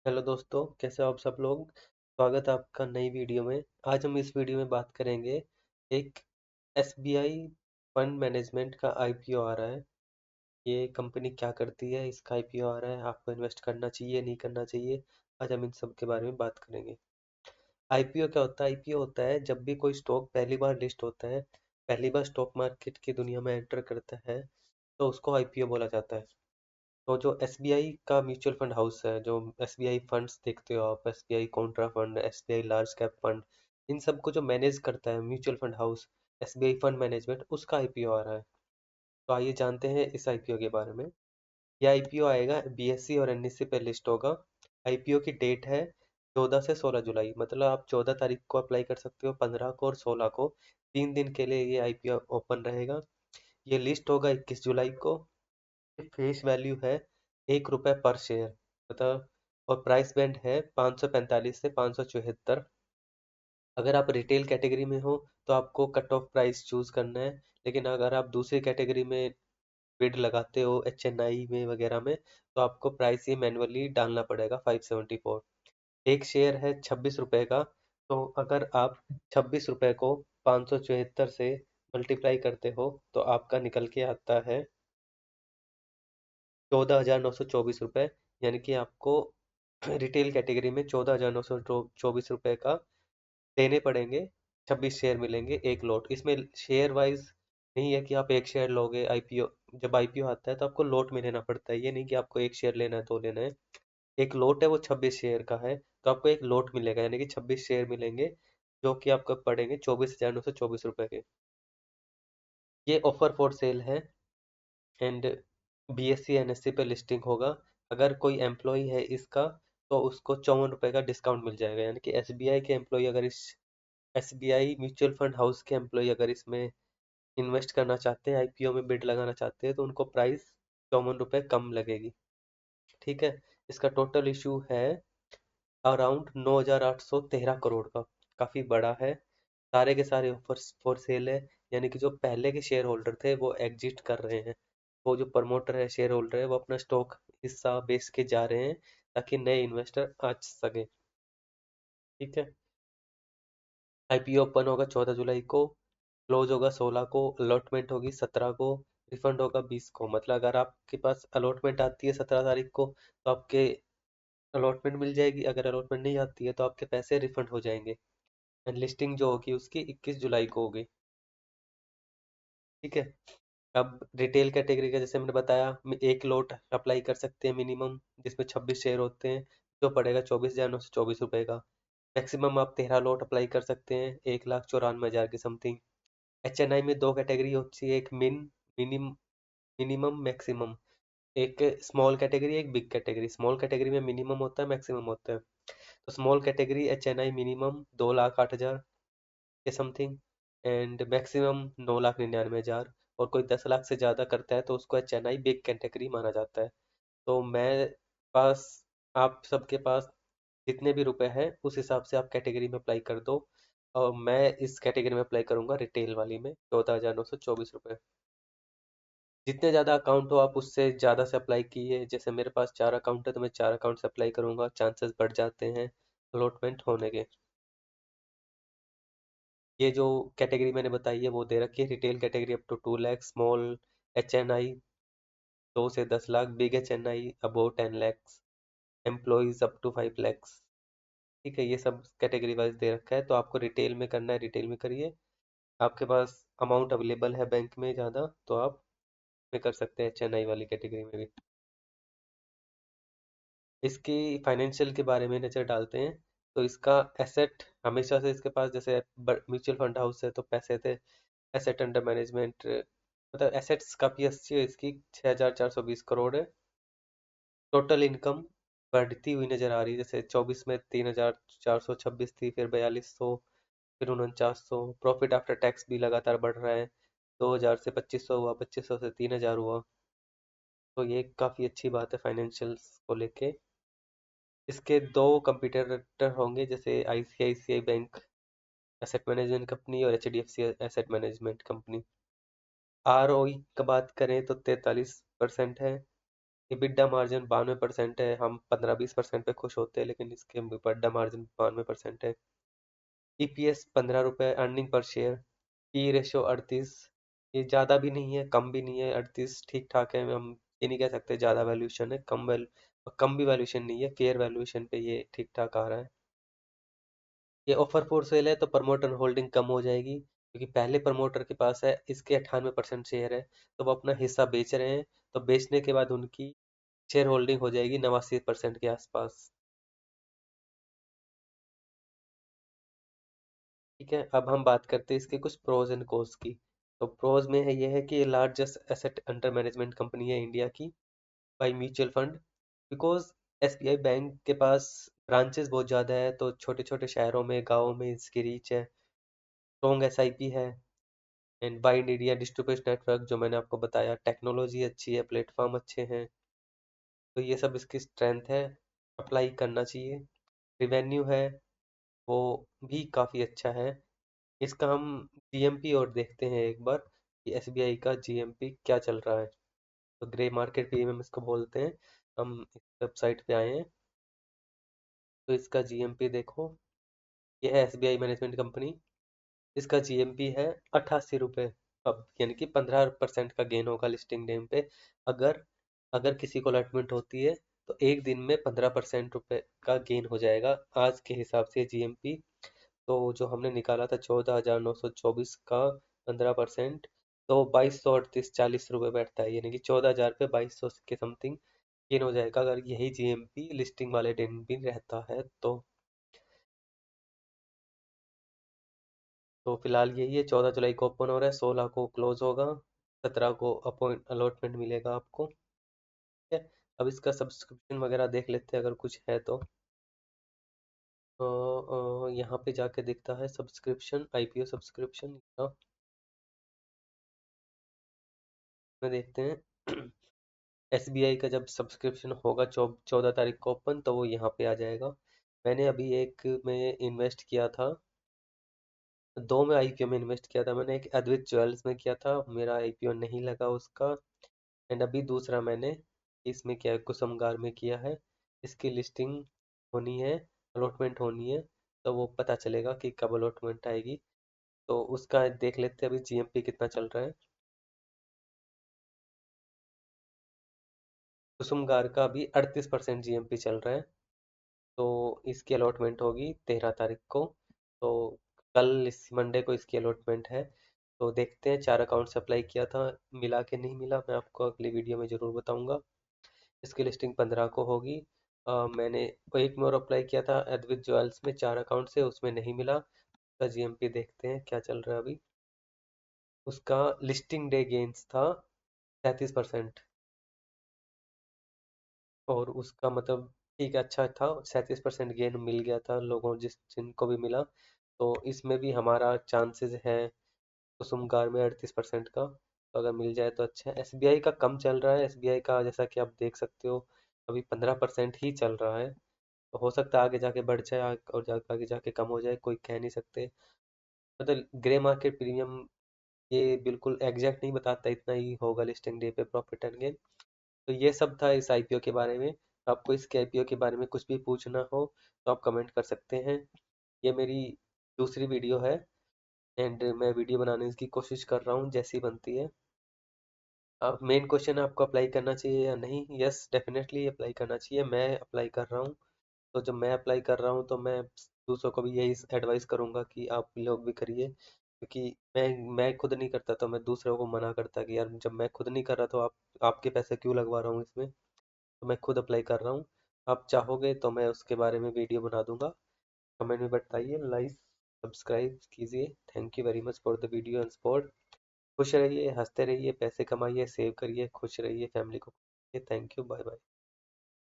Hello दोस्तों, कैसे हो आप सब लोग। स्वागत है आपका नई वीडियो में। आज हम इस वीडियो में बात करेंगे एक एसबीआई फंड मैनेजमेंट का आईपीओ आ रहा है। ये कंपनी क्या करती है, इसका आईपीओ आ रहा है, आपको इन्वेस्ट करना चाहिए नहीं करना चाहिए। आज हम इन सब के बारे में बात करेंगे। आईपीओ क्या होता है? आईपीओ होता है जब भी कोई स्टॉक पहली बार लिस्ट होता है, पहली बार स्टॉक मार्केट की दुनिया में एंटर करता है, तो उसको आईपीओ बोला जाता है। तो जो एसबीआई का म्यूचुअल फंड हाउस है, जो एसबीआई फंड्स देखते हो आप, SBI contra fund, SBI large cap fund, इन सबको जो मैनेज करता है mutual fund house SBI fund management, उसका आईपीओ आ रहा है। तो आइए जानते हैं इस आईपीओ के बारे में। यह आईपीओ आएगा बीएसई और एनएसई पे लिस्ट होगा। आईपीओ की डेट है 14 से 16 जुलाई, मतलब आप 14 तारीख को अप्लाई कर सकते हो, 15 को और 16 को। 3 दिन के लिए ये आईपीओ ओपन रहेगा। ये लिस्ट होगा 21 जुलाई को। फेस वैल्यू है 1 रुपये पर शेयर, मतलब। और प्राइस बैंड है 545 से 574। अगर आप रिटेल कैटेगरी में हो तो आपको कट ऑफ प्राइस चूज करना है। लेकिन अगर आप दूसरी कैटेगरी में बिड लगाते हो, एचएनआई में वगैरह में, तो आपको प्राइस ये मैनुअली डालना पड़ेगा 574। एक शेयर है 26 रुपए का। तो अगर आप 26 रुपए को 574 से मल्टीप्लाई करते हो तो आपका निकल के आता है 14,924 रुपये। यानी कि आपको रिटेल कैटेगरी में 14,924 रुपये का देने पड़ेंगे। 26 शेयर मिलेंगे एक लॉट। इसमें शेयर वाइज नहीं है कि आप एक शेयर लोगे। आईपीओ, जब आईपीओ आता है तो आपको लॉट में लेना पड़ता है। ये नहीं कि आपको एक शेयर लेना है तो लेना है। एक लॉट है वो 26 शेयर का है, तो आपको एक लॉट मिलेगा, यानी कि 26 शेयर मिलेंगे, जो कि आपको पड़ेंगे 24,924 रुपये के। ये ऑफर फॉर सेल है एंड बीएससी एनएससी पे लिस्टिंग होगा। अगर कोई एम्प्लॉय है इसका, तो उसको 54 रुपये का डिस्काउंट मिल जाएगा। यानी कि एसबीआई के एम्प्लॉय अगर इस एसबीआई म्यूचुअल फंड हाउस के एम्प्लॉय अगर इसमें इन्वेस्ट करना चाहते हैं, आईपीओ में बिड लगाना चाहते हैं, तो उनको प्राइस 54 रुपये कम लगेगी। ठीक है। इसका टोटल इशू है अराउंड 9,813 करोड़ का। काफ़ी बड़ा है। सारे के सारे ऑफर्स फॉर सेल है। यानी कि जो पहले के शेयर होल्डर थे वो एग्जिट कर रहे हैं। वो जो प्रमोटर है, शेयर होल्डर है, वो अपना स्टॉक हिस्सा बेच के जा रहे हैं, ताकि नए इन्वेस्टर आ सके। ठीक है। आईपीओ ओपन होगा 14 जुलाई को, क्लोज होगा 16 को, अलॉटमेंट होगी 17 को, रिफंड होगा 20 को। मतलब अगर आपके पास अलॉटमेंट आती है 17 तारीख को, तो आपके अलॉटमेंट मिल जाएगी। अगर अलॉटमेंट नहीं आती है तो आपके पैसे रिफंड हो जाएंगे। एंड लिस्टिंग जो होगी उसकी 21 जुलाई को होगी। ठीक है। अब रिटेल कैटेगरी का जैसे मैंने बताया, एक लॉट अप्लाई कर सकते हैं मिनिमम, जिसमें 26 शेयर होते हैं, जो पड़ेगा 24,924 रुपये का। मैक्सिमम आप 13 लॉट अप्लाई कर सकते हैं, 1,94,000 की समथिंग। एचएनआई में दो कैटेगरी होती है, एक मिनिम मिनिमम मैक्सिमम। एक स्मॉल कैटेगरी, एक बिग कैटेगरी। स्मॉल कैटेगरी में मिनिमम होता है, मैक्सिमम होता है। तो स्मॉल कैटेगरी एचएनआई मिनिमम 2,08,000 के समथिंग, एंड मैक्सिमम 9,99,000। और कोई 10 लाख से ज़्यादा करता है तो उसको एचएनआई बिग कैटेगरी माना जाता है। तो मैं पास आप सबके पास जितने भी रुपए हैं उस हिसाब से आप कैटेगरी में अप्लाई कर दो। और मैं इस कैटेगरी में अप्लाई करूंगा, रिटेल वाली में, 14,924 रुपये। जितने ज़्यादा अकाउंट हो आप उससे ज़्यादा से अप्लाई कीजिए। जैसे मेरे पास 4 अकाउंट है तो मैं 4 अकाउंट से अप्लाई करूंगा, चांसेस बढ़ जाते हैं अलॉटमेंट होने के। ये जो कैटेगरी मैंने बताई है वो दे रखी है। Retail category up to 2 lakh, small H N I 2 से 10 lakh, big H N I above 10 lakhs, employees up to 5 lakhs. ठीक है, ये सब कैटेगरी वाइज दे रखा है। तो आपको रिटेल में करना है, रिटेल में करिए। आपके पास अमाउंट अवेलेबल है बैंक में ज़्यादा, तो आप में कर सकते हैं एच एन आई वाली कैटेगरी में भी। इसकी फाइनेंशियल के बारे में नज़र डालते हैं। तो इसका एसेट हमेशा से इसके पास, जैसे म्यूचुअल फंड हाउस है तो पैसे थे, एसेट अंडर मैनेजमेंट, मतलब एसेट्स काफ़ी अच्छी है इसकी, 6,420 करोड़ है। टोटल इनकम बढ़ती हुई नज़र आ रही है, जैसे 24 में 3,426 थी, फिर 4,200, फिर 4900। प्रॉफिट आफ्टर टैक्स भी लगातार बढ़ रहा है, 2,000 से 2,500 हुआ, 2,500 से 3,000 हुआ। तो ये काफ़ी अच्छी बात है फाइनेंशियल्स को लेके। इसके दो कंपटीटर होंगे, जैसे ICICI bank asset management company और HDFC asset management company. ROE का बात करें तो 43% है। EBITDA मार्जिन 92% है। हम 15-20% पे खुश होते हैं, लेकिन इसके EBITDA मार्जिन 92% है। EPS 15 रुपये, earning per share. P ratio 38। ये ज़्यादा भी नहीं है, कम भी नहीं है, 38 ठीक ठाक है। हम ये नहीं कह सकते ज़्यादा वैल्यूएशन है, कम भी वैल्यूएशन नहीं है, फेयर वैल्यूएशन पे ये ठीक ठाक आ रहा है। ये ऑफर फॉर सेल है, तो प्रमोटर होल्डिंग कम हो जाएगी, क्योंकि पहले प्रमोटर के पास है, इसके 98% शेयर है, तो वो अपना हिस्सा बेच रहे हैं। तो बेचने के बाद उनकी शेयर होल्डिंग हो जाएगी 89% के आसपास। ठीक है, अब हम बात करते हैं इसके कुछ प्रोज एंड कॉन्स की। तो प्रोज में है, ये है कि ये largest asset under management company है इंडिया की by mutual fund. Because SBI bank के पास ब्रांचेस बहुत ज़्यादा है, तो छोटे छोटे शहरों में, गाँव में इसकी रीच है। स्ट्रॉन्ग एसआईपी है, and wide area distribution network, जो मैंने आपको बताया। टेक्नोलॉजी अच्छी है, प्लेटफॉर्म अच्छे हैं, तो ये सब इसकी स्ट्रेंथ है, अप्लाई करना चाहिए। रिवेन्यू है, वो भी काफ़ी अच्छा है। इसका हम जीएमपी और देखते हैं एक बार, कि एसबीआई का जीएमपी क्या चल रहा है। तो ग्रे मार्केट प्रीमियम इसको बोलते हैं। हम इस वेबसाइट पे आए हैं, तो इसका जीएमपी देखो। ये है एसबीआई मैनेजमेंट कंपनी। इसका जीएमपी है 88 रुपये। अब यानी कि 15% का गेन होगा लिस्टिंग डेम पे। अगर अगर किसी को अलॉटमेंट होती है, तो एक दिन में 15% रुपये का गेन हो जाएगा आज के हिसाब से जीएमपी। तो जो हमने निकाला था 14,924 का 15%, तो 2238 40 रुपये बैठता है, यानी कि 14,000 पे 2200 के समथिंग गेन हो जाएगा, अगर यही जीएमपी लिस्टिंग वाले दिन भी रहता है तो। फिलहाल यही है, 14 जुलाई को ओपन हो रहा है, 16 को क्लोज होगा, 17 को अपॉइंट अलॉटमेंट मिलेगा आपको। ठीक है, अब इसका सब्सक्रिप्शन वगैरह देख लेते हैं अगर कुछ है तो। यहाँ पे जाके दिखता है सब्सक्रिप्शन, आईपीओ सब्सक्रिप्शन में देखते हैं। एसबीआई का जब सब्सक्रिप्शन होगा 14 तारीख को ओपन, तो वो यहाँ पे आ जाएगा। मैंने अभी एक में इन्वेस्ट किया था, दो में आईपीओ में इन्वेस्ट किया था मैंने। एक अद्वैत ज्वेल्स में किया था, मेरा आईपीओ नहीं लगा उसका। एंड अभी दूसरा मैंने इसमें किया है, कुसुमगार में किया है। इसकी लिस्टिंग होनी है, अलॉटमेंट होनी है, तो वो पता चलेगा कि कब अलॉटमेंट आएगी। तो उसका देख लेते हैं अभी जीएमपी कितना चल रहा है। कुसुमगार का अभी 38% जीएमपी चल रहा है। तो इसकी अलॉटमेंट होगी 13 तारीख को। तो कल, इस मंडे को इसकी अलॉटमेंट है। तो देखते हैं, 4 अकाउंट से अप्लाई किया था, मिला कि नहीं मिला, मैं आपको अगली वीडियो में ज़रूर बताऊंगा। इसकी लिस्टिंग 15 को होगी। मैंने एक में और अप्लाई किया था अद्वित ज्वेल्स में, 4 अकाउंट से, उसमें नहीं मिला। उसका जीएमपी देखते हैं क्या चल रहा है अभी। उसका लिस्टिंग डे गेन्स था 37%, और उसका मतलब ठीक है, अच्छा था, 37% गेन मिल गया था लोगों, जिनको भी मिला। तो इसमें भी हमारा चांसेस है कुसुमगार में 38% का, तो अगर मिल जाए तो अच्छा है। एसबीआई का कम चल रहा है, एसबीआई का जैसा कि आप देख सकते हो अभी 15% ही चल रहा है। तो हो सकता है आगे जाके बढ़ जाए, और आगे जाके कम हो जाए, कोई कह नहीं सकते। मतलब ग्रे मार्केट प्रीमियम ये बिल्कुल एग्जैक्ट नहीं बताता इतना ही होगा लिस्टिंग डे पे प्रॉफिट एंड गेन। तो ये सब था इस आईपीओ के बारे में। आपको इसके आईपीओ के बारे में कुछ भी पूछना हो तो आप कमेंट कर सकते हैं। ये मेरी दूसरी वीडियो है, एंड मैं वीडियो बनाने की कोशिश कर रहा हूँ जैसी बनती है। अब मेन क्वेश्चन है, आपको अप्लाई करना चाहिए या नहीं। यस, डेफिनेटली अप्लाई करना चाहिए, मैं अप्लाई कर रहा हूँ। तो जब मैं अप्लाई कर रहा हूँ, तो मैं दूसरों को भी यही एडवाइस करूँगा कि आप लोग भी करिए, क्योंकि मैं खुद नहीं करता तो मैं दूसरों को मना करता कि यार, जब मैं खुद नहीं कर रहा तो आपके पैसे क्यों लगवा रहा हूँ इसमें। तो मैं खुद अप्लाई कर रहा हूँ। आप चाहोगे तो मैं उसके बारे में वीडियो बना दूंगा। कमेंट में बताइए, लाइक सब्सक्राइब कीजिए। Thank you very much for the video and support. खुश रहिए, हंसते रहिए, पैसे कमाइए, सेव करिए, खुश रहिए, फैमिली को। Thank you, bye bye.